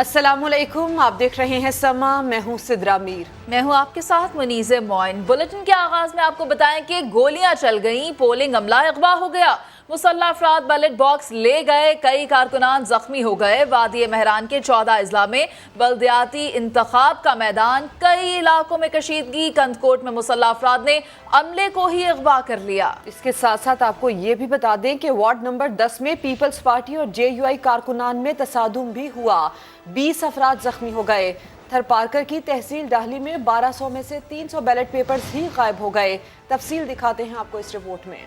अस्सलामुअलैकुम, आप देख रहे हैं समा। मैं हूं सिद्रा मीर। मैं हूं आपके साथ मुनीज़ मोइन। बुलेटिन के आगाज में आपको बताएं कि गोलियां चल गईं, पोलिंग अमला अगवा हो गया, मुसल्लह अफराद बैलेट बॉक्स ले गए, कई कारकुनान जख्मी हो गए। वादी महरान के 14 अजला में बल्दियाती इंतखाब का मैदान, कई इलाकों में कशीदगी। कंदकोट में मुसल्लह अफराद ने अमले को ही अगवा कर लिया। इसके साथ साथ आपको ये भी बता दें कि वार्ड नंबर 10 में पीपल्स पार्टी और JUI कारकुनान में तसादुम भी हुआ, 20 अफराद जख्मी हो गए। थरपारकर की तहसील डाहली में 1200 में से 300 बैलेट पेपर्स ही गायब हो गए। तफसील दिखाते हैं आपको इस रिपोर्ट में।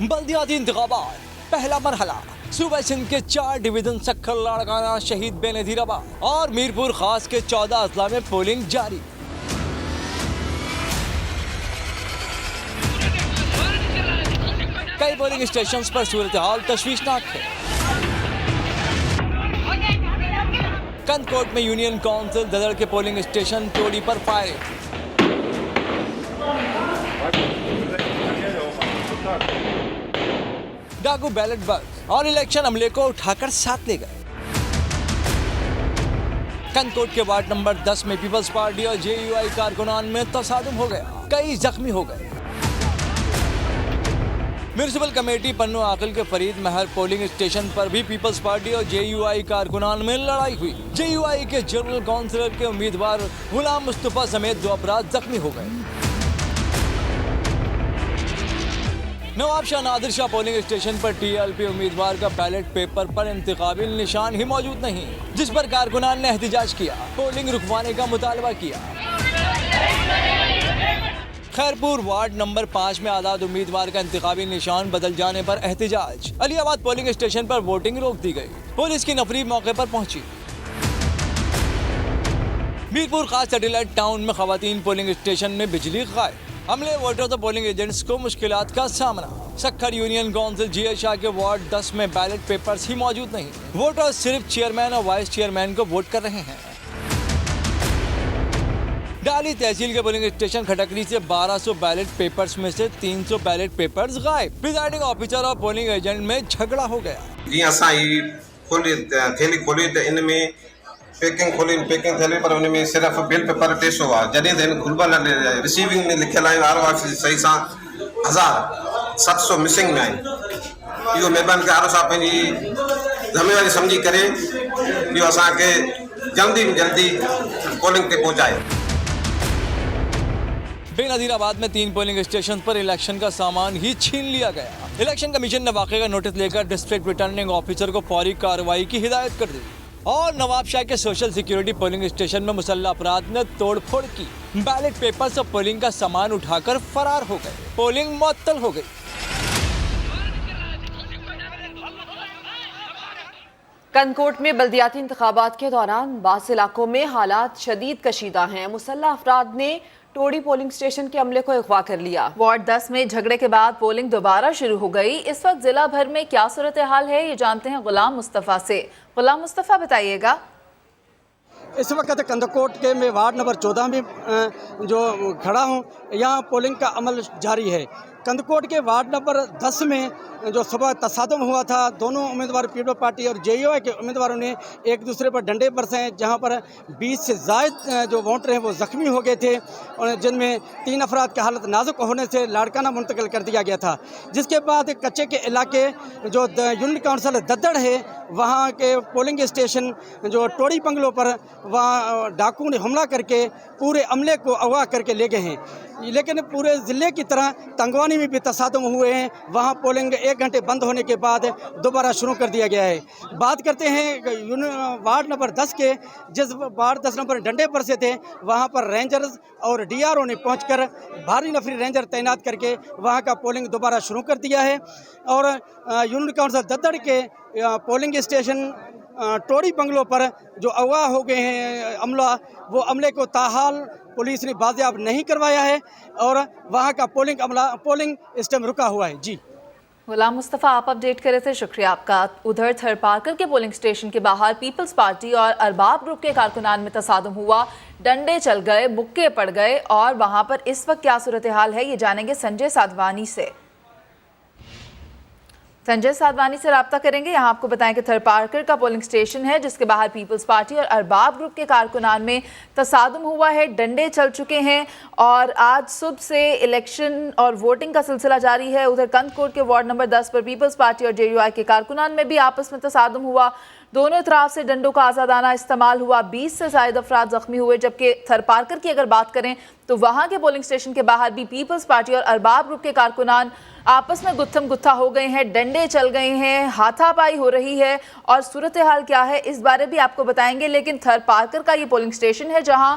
बल्दियाती इंतखाबात पहला मरहला, सूबा सिंध के 4 डिवीजन सक्खर, लाड़काना, शहीद बेनज़ीराबाद और मीरपुर खास के 14 अजला में पोलिंग जारी। कई पोलिंग स्टेशन पर सूरत हाल तशवीशनाक है। कंदकोट में यूनियन काउंसिल ददड़ के पोलिंग स्टेशन टोड़ी पर फायरिंग। डाकू बैलेट बॉक्स और इलेक्शन अमले को उठाकर साथ ले गए। कंदकोट के वार्ड नंबर 10 में पीपल्स पार्टी और JUI कारकुनान में तसादुम हो गया, कई जख्मी हो गए। म्यूनिसिपल कमेटी पन्नू आकिल के फरीद महर पोलिंग स्टेशन पर भी पीपल्स पार्टी और JUI कारकुनान में लड़ाई हुई। JUI के जनरल काउंसिलर के उम्मीदवार गुलाम मुस्तफा समेत 2 अफराद जख्मी हो गए। नवाब शाह नादिर शाह पोलिंग स्टेशन पर TLP उम्मीदवार का बैलेट पेपर पर इंतखाबी निशान ही मौजूद नहीं, जिस पर कारकुनान ने एहतजाज किया, पोलिंग रुकवाने का मुतालबा किया। खैरपुर वार्ड नंबर 5 में आजाद उम्मीदवार का इंतखाबी निशान बदल जाने पर एहतजाज। अलियाबाद पोलिंग स्टेशन पर वोटिंग रोक दी गई, पुलिस की नफरी मौके पर पहुंची। मीरपुर खास सैटेलाइट टाउन में खवातीन पोलिंग स्टेशन में बिजली गायब, अमले वोटर्स और पोलिंग एजेंट्स को मुश्किलात का सामना। Sukkur union council GA Shah के वार्ड 10 में बैलेट पेपर्स ही मौजूद नहीं, वोटर्स सिर्फ चेयरमैन और वाइस चेयरमैन को वोट कर रहे हैं। डाली तहसील के पोलिंग स्टेशन खटकरी से 1200 बैलेट पेपर्स में से 300 बैलेट पेपर्स गायब। प्रिजाइडिंग ऑफिसर और पोलिंग एजेंट में झगड़ा हो गया। इनमें पैकिंग खोली, पैकिंग थैली पर उनमें सिर्फ बिल पेपर पेश हुआ। जॾहिं त खुलबल रिसीविंग में लिखियल आहे RO सही सां 1700 मिसिंग में आहिनि। इहो महिरबानी करे RO साहब पंहिंजी ज़िम्मेवारी सम्झी करे इहो असांखे जल्दी में जल्दी पोलिंग ते पहुंचाए। बेनज़ीराबाद में 3 पोलिंग स्टेशन पर इलेक्शन का सामान ही छीन लिया गया। इलेक्शन कमीशन ने वाक़े का नोटिस लेकर डिस्ट्रिक्ट रिटर्निंग ऑफिसर को फौरी कार्रवाई की हिदायत कर दी। और नवाब शाह के सोशल सिक्योरिटी पोलिंग स्टेशन में मुसल्लह अफराद ने तोड़फोड़ की, बैलेट पेपर्स और पोलिंग का सामान उठाकर फरार हो गए। पोलिंग मुअत्तल हो गई। कंदकोट में बल्दियाती इंतखाबात के दौरान बास इलाकों में हालात शदीद कशीदा हैं। मुसल्लह अफराद ने टोड़ी पोलिंग स्टेशन के अमले को अगवा कर लिया। वार्ड 10 में झगड़े के बाद पोलिंग दोबारा शुरू हो गई। इस वक्त जिला भर में क्या सूरत हाल है, ये जानते हैं गुलाम मुस्तफ़ा से। गुलाम मुस्तफ़ा, बताइएगा। इस वक्त कंदकोट के मैं वार्ड नंबर 14 में जो खड़ा हूँ, यहाँ पोलिंग का अमल जारी है। कंदकोट के वार्ड नंबर 10 में जो सुबह तसादुम हुआ था, दोनों उम्मीदवार पीपल्स पार्टी और JUI के उम्मीदवारों ने एक दूसरे पर डंडे बरसे, जहां पर 20 से ज़ायद जो वोटर हैं वो ज़ख्मी हो गए थे, और जिनमें 3 अफराद की हालत नाजुक होने से लाड़काना मुंतकिल कर दिया गया था। जिसके बाद कच्चे के इलाके जो यूनियन काउंसिल दद्दड़ है, वहाँ के पोलिंग स्टेशन जो टोड़ी बंगलों पर वहाँ डाकू ने हमला करके पूरे अमले को अगवा करके ले गए हैं। लेकिन पूरे ज़िले की तरह तंगवानी में भी तसादुम हुए हैं, वहाँ पोलिंग 1 घंटे बंद होने के बाद दोबारा शुरू कर दिया गया है। बात करते हैं वार्ड नंबर 10 के, जिस वार्ड 10 नंबर डंडे पर से थे, वहाँ पर रेंजर्स और DRO ने पहुंचकर भारी नफरी रेंजर तैनात करके वहाँ का पोलिंग दोबारा शुरू कर दिया है। और यूनियन काउंसिल दद्दड़ के पोलिंग स्टेशन टोड़ी बंगलों पर जो अगवा हो गए हैं अमला, वो अमले को ताहाल पुलिस ने बाजियाब नहीं करवाया है और वहाँ का पोलिंग इस टाइम रुका हुआ है। जी गुलाम मुस्तफ़ा, आप अपडेट करे थे, शुक्रिया आपका। उधर थरपारकर के पोलिंग स्टेशन के बाहर पीपल्स पार्टी और अरबाब ग्रुप के कारकुनान में तसादुम हुआ, डंडे चल गए, मुक्के पड़ गए। और वहाँ पर इस वक्त क्या सूरत हाल है, ये जानेंगे संजय साधवानी से। संजय साधवानी से राब्ता करेंगे। यहाँ आपको बताएं कि थरपारकर का पोलिंग स्टेशन है जिसके बाहर पीपल्स पार्टी और अरबाब ग्रुप के कारकुनान में तसादुम हुआ है, डंडे चल चुके हैं और आज सुबह से इलेक्शन और वोटिंग का सिलसिला जारी है। उधर कंदकोट के वार्ड नंबर 10 पर पीपल्स पार्टी और JUI के कारकुनान में भी आपस में तसादुम हुआ। दोनों तरफ से डंडों का आज़ादाना इस्तेमाल हुआ। 20 से ज़ायद अफराद जख्मी हुए, जबकि थरपारकर की अगर बात करें तो वहाँ के पोलिंग स्टेशन के बाहर भी पीपल्स पार्टी और अरबाब ग्रुप के कारकुनान आपस में गुत्थम गुत्था हो गए हैं, डंडे चल गए हैं, हाथापाई हो रही है और सूरत हाल क्या है इस बारे भी आपको बताएंगे। लेकिन थरपारकर का ये पोलिंग स्टेशन है जहां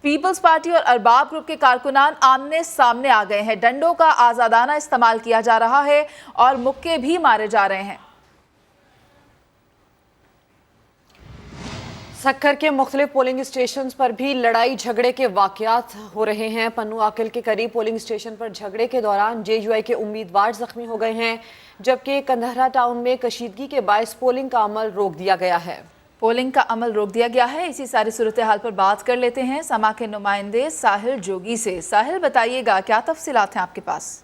पीपल्स पार्टी और अरबाब ग्रुप के कारकुनान आमने सामने आ गए हैं। डंडों का आज़ादाना इस्तेमाल किया जा रहा है और मुक्के भी मारे जा रहे हैं। सक्खर के मुख्तलिफ पोलिंग स्टेशन पर भी लड़ाई झगड़े के वाकयात हो रहे हैं। पन्नू आकिल के करीब पोलिंग स्टेशन पर झगड़े के दौरान JUI के उम्मीदवार जख्मी हो गए हैं, जबकि कंधारा टाउन में कशीदगी के बायस पोलिंग का अमल रोक दिया गया है। पोलिंग का अमल रोक दिया गया है। इसी सारी सूरत हाल पर बात कर लेते हैं समा के नुमाइंदे साहिल जोगी से। साहिल, बताइएगा क्या तफसीलात हैं आपके पास?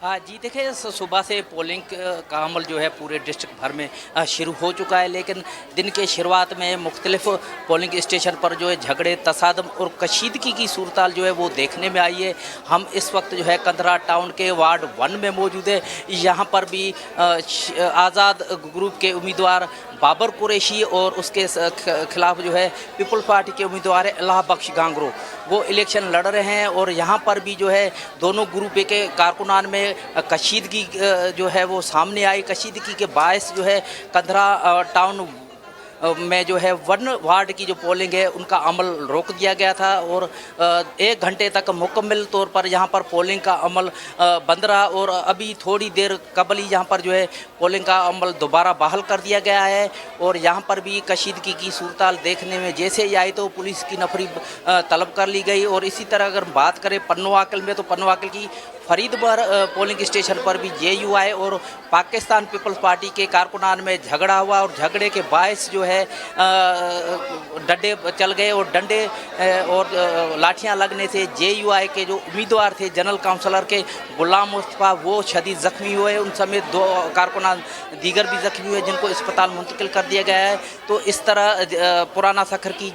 हाँ जी, देखिए सुबह से पोलिंग का अमल जो है पूरे डिस्ट्रिक्ट भर में शुरू हो चुका है, लेकिन दिन के शुरुआत में मुख्तलिफ पोलिंग स्टेशन पर जो है झगड़े, तसादम और कशीदगी की सूरत जो है वो देखने में आई है। हम इस वक्त जो है कंधरा टाउन के वार्ड 1 में मौजूद है। यहाँ पर भी आज़ाद ग्रुप के उम्मीदवार बाबर कुरैशी और उसके खिलाफ जो है पीपल पार्टी के उम्मीदवार अल्लाह बख्श गांगरो वो इलेक्शन लड़ रहे हैं और यहाँ पर भी जो है दोनों ग्रुप के कारकुनान में कशीदगी जो है वो सामने आई। कशीदगी के बायस जो है कंधरा टाउन में जो है 1 वार्ड की जो पोलिंग है उनका अमल रोक दिया गया था और 1 घंटे तक मुकम्मल तौर पर यहाँ पर पोलिंग का अमल बंद रहा और अभी थोड़ी देर कबल ही यहाँ पर जो है पोलिंग का अमल दोबारा बहाल कर दिया गया है। और यहाँ पर भी कशीदगी की सूरत देखने में जैसे ही आई तो पुलिस की नफरी तलब कर ली गई। और इसी तरह अगर बात करें पन्नू आकिल में, तो पन्नू आकिल की फरीदपुर पोलिंग स्टेशन पर भी JUI और पाकिस्तान पीपल्स पार्टी के कारकुनान में झगड़ा हुआ और झगड़े के बायस जो है डंडे चल गए और डंडे और लाठियां लगने से JUI के जो उम्मीदवार थे जनरल काउंसलर के गुलाम मुस्तफ़ा वो शदीद ज़ख्मी हुए। उन समेत 2 कारकुनान दीगर भी ज़ख्मी हुए जिनको अस्पताल मुंतकिल कर दिया गया है। तो इस तरह पुराना सखर की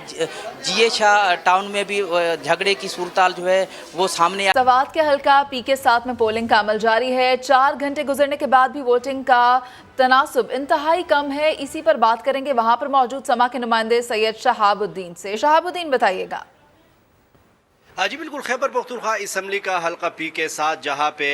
GA शाह टाउन में भी झगड़े की सूरत जो है वो सामने सवात के हल्का PK 7 में पोलिंग का अमल जारी है। 4 घंटे गुजरने के बाद भी वोटिंग का तनासुब इंतहाई कम है। इसी पर बात करेंगे वहां पर मौजूद समा के नुमाइंदे सैयद शहाबुद्दीन से। शहाबुद्दीन, बताइएगा। हाँ जी बिल्कुल, खैबर पख्तूनख्वा असम्बली का हल्का PK 7 जहाँ पे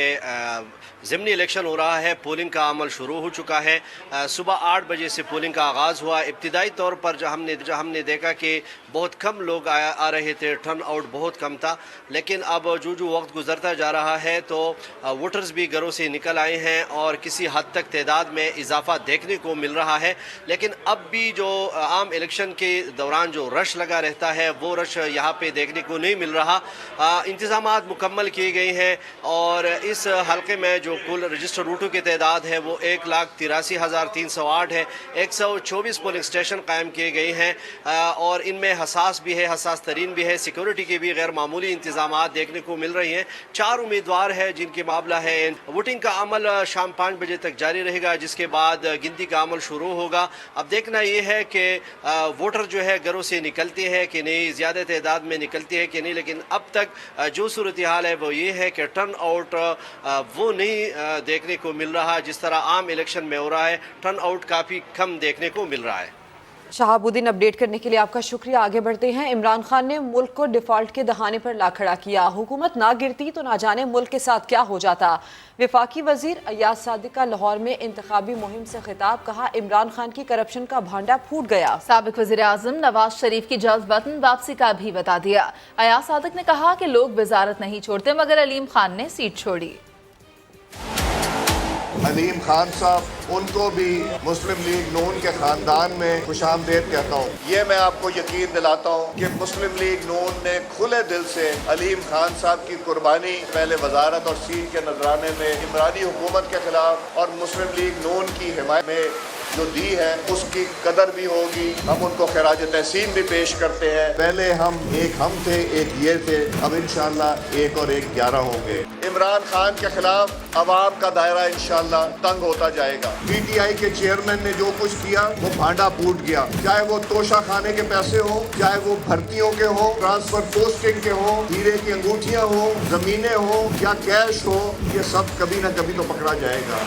ज़िमनी इलेक्शन हो रहा है, पोलिंग का अमल शुरू हो चुका है। सुबह 8 बजे से पोलिंग का आगाज़ हुआ। इब्तिदाई तौर पर जो हमने देखा कि बहुत कम लोग आ रहे थे, टर्न आउट बहुत कम था, लेकिन अब जो वक्त गुजरता जा रहा है तो वोटर्स भी घरों से निकल आए हैं और किसी हद तक तादाद में इजाफा देखने को मिल रहा है। लेकिन अब भी जो आम इलेक्शन के दौरान जो रश लगा रहता है वो रश यहाँ पे देखने को नहीं मिल रहा। इंतज़ामात मुकम्मल किए गए हैं और इस हल्के में जो कुल रजिस्टर्ड वोटों की तादाद है वो 1,83,308 है। 124 पोलिंग स्टेशन कायम किए गए हैं और इनमें हसास भी है, हसास तरीन भी है। सिक्योरिटी के भी गैर मामूली इंतजामात देखने को मिल रही हैं। 4 उम्मीदवार है जिनके मामला है। वोटिंग का अमल शाम 5 बजे तक जारी रहेगा, जिसके बाद गिनती का अमल शुरू होगा। अब देखना ये है कि वोटर जो है घरों से निकलते हैं कि नहीं, ज़्यादा तादाद में निकलती है कि नहीं। लेकिन अब तक जो सूरत हाल है वो ये है कि टर्न आउट वो नहीं देखने को मिल रहा जिस तरह आम इलेक्शन में हो रहा है। टर्न आउट काफ़ी कम देखने को मिल रहा है। शहाबुद्दीन, अपडेट करने के लिए आपका शुक्रिया। आगे बढ़ते हैं। इमरान खान ने मुल्क को डिफॉल्ट के दहाने पर ला खड़ा किया। हुकूमत ना गिरती तो ना जाने मुल्क के साथ क्या हो जाता। वफाकी वजीर अयाज सादिक का लाहौर में इंतखाबी मुहिम से खिताब, कहा इमरान खान की करप्शन का भांडा फूट गया। साबिक वज़ीर आज़म नवाज शरीफ की जल्द वतन वापसी का भी बता दिया। अयाज सादिक ने कहा कि लोग वजारत नहीं छोड़ते मगर अलीम खान ने सीट छोड़ी। अलीम खान साहब, उनको भी मुस्लिम लीग नून के खानदान में खुशामदीद कहता हूँ। ये मैं आपको यकीन दिलाता हूँ कि मुस्लिम लीग नून ने खुले दिल से अलीम खान साहब की कुर्बानी पहले वजारत और सीट के नजराने में इमरानी हुकूमत के खिलाफ और मुस्लिम लीग नून की हिमायत में जो दी है उसकी कदर भी होगी। हम उनको खराज तहसीन भी पेश करते हैं। पहले हम थे, एक ये थे, अब इंशाअल्लाह 1 और 1 11 होंगे। इमरान खान के खिलाफ अवाम का दायरा इंशाअल्लाह तंग होता जाएगा। PTI के चेयरमैन ने जो कुछ किया वो भांडा फूट गया, चाहे वो तोशा खाने के पैसे हो, चाहे वो भर्तियों के हो, ट्रांसफर पोस्टिंग के हो, हीरे की अंगूठियां हो, जमीनें हो या कैश हो, ये सब कभी ना कभी तो पकड़ा जाएगा।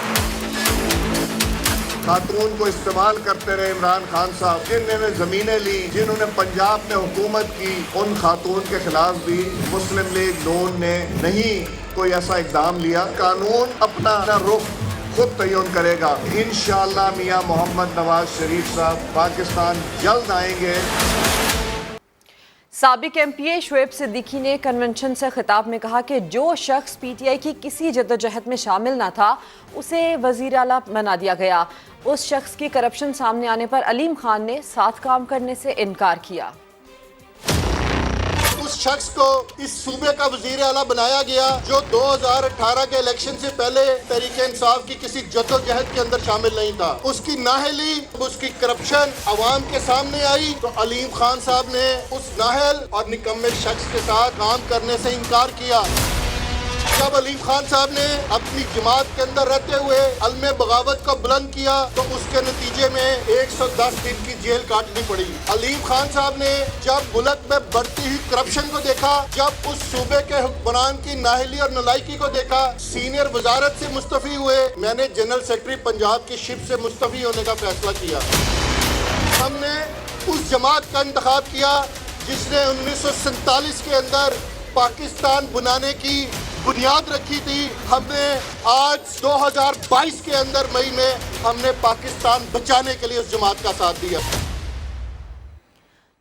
खातून को इस्तेमाल करते रहे इमरान खान साहब, जिन्होंने जमीनें ली, जिन्होंने पंजाब में हुकूमत की, उन खातून के खिलाफ भी मुस्लिम लीग नून ने नहीं कोई ऐसा इकदाम लिया। कानून अपना रुख खुद तयन करेगा इंशाअल्लाह। मियां मोहम्मद नवाज शरीफ साहब पाकिस्तान जल्द आएंगे। साबिक MPA शुएब सिद्दीकी ने कन्वेंशन से खिताब में कहा कि जो शख्स PTI की किसी जद्दोजहद में शामिल ना था उसे वजीर आला बना दिया गया। उस शख्स की करप्शन सामने आने पर अलीम खान ने साथ काम करने से इनकार किया। उस शख्स को इस सूबे का वजीर आला बनाया गया जो 2018 के इलेक्शन से पहले तहरीके इंसाफ की किसी जद्दोजहद के अंदर शामिल नहीं था। उसकी नाहली, उसकी करप्शन अवाम के सामने आई तो अलीम खान साहब ने उस नाहल और निकम्मे शख्स के साथ काम करने से इनकार किया। जब अलीम खान साहब ने अपनी जमात के अंदर रहते हुए अलमे बगावत को बुलंद किया तो उसके नतीजे में 110 दिन की जेल काटनी पड़ी। अलीम खान साहब ने जब मुल्क में बढ़ती हुई करप्शन को देखा, जब उस सूबे के हुक्मरान की नाहली और नलायकी को देखा, सीनियर वजारत से मुस्तफी हुए। मैंने जनरल सेक्रेटरी पंजाब की शिप से मुस्तफी होने का फैसला किया। हमने उस जमात का इंतखाब किया जिसने 1947 के अंदर पाकिस्तान बनाने की बुनियाद रखी थी। हमने आज 2022 के अंदर मई में हमने पाकिस्तान बचाने के लिए उस जमात का साथ दिया।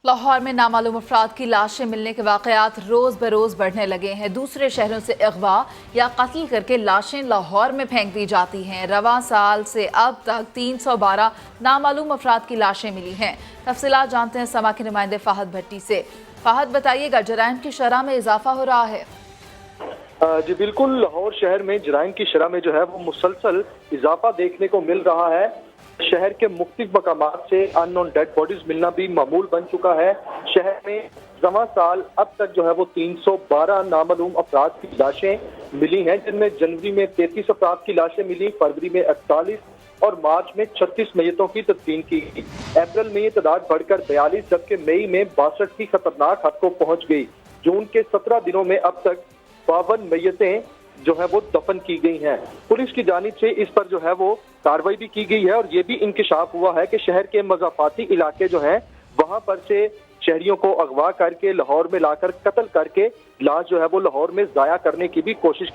लाहौर में नामालूम अफराद की लाशें मिलने के वाक़यात रोज़ बरोज़ बढ़ने लगे हैं। दूसरे शहरों से अगवा या कत्ल करके लाशें लाहौर में फेंक दी जाती हैं। रवां साल से अब तक 312 नामालूम अफराद की लाशें मिली हैं। तफसीलात जानते हैं समा के नुमाइंदे फ़ाहद भट्टी से। फ़ाहद, बताइएगा, जराइम की शरह में इजाफा हो रहा है? जी बिल्कुल, लाहौर शहर में जराइम की शरह में जो है वो मुसलसल इजाफा देखने को मिल रहा है। शहर के मुख्तलिफ मकामात से अननोन डेड बॉडीज मिलना भी मामूल बन चुका है। शहर में रवां साल अब तक जो है वो 312 नामालूम अफराद की लाशें मिली हैं, जिनमें जनवरी में 33 अफराद की लाशें मिली, फरवरी में 48 और मार्च में 36 मैयतों की तदफीन की गई। अप्रैल में ये तादाद बढ़कर 42, जबकि मई में 62 की खतरनाक हद को पहुंच गई। जून के 17 दिनों में अब तक 52 मैयतें जो है वो दफन की गई हैं। पुलिस की जानिब से इस पर जो है वो कार्रवाई भी की गई है और ये भी इंकिशाफ हुआ है कि शहर के मज़ाफाती इलाके जो हैं वहां पर से शहरियों को अगवा करके लाहौर में लाकर कत्ल करके लाश जो है वो लाहौर में जाया करने की भी कोशिश।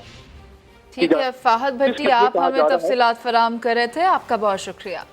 ठीक है फ़ाहद भट्टी, आप हमें तफसीलात फराहम कर रहे थे, आपका बहुत शुक्रिया।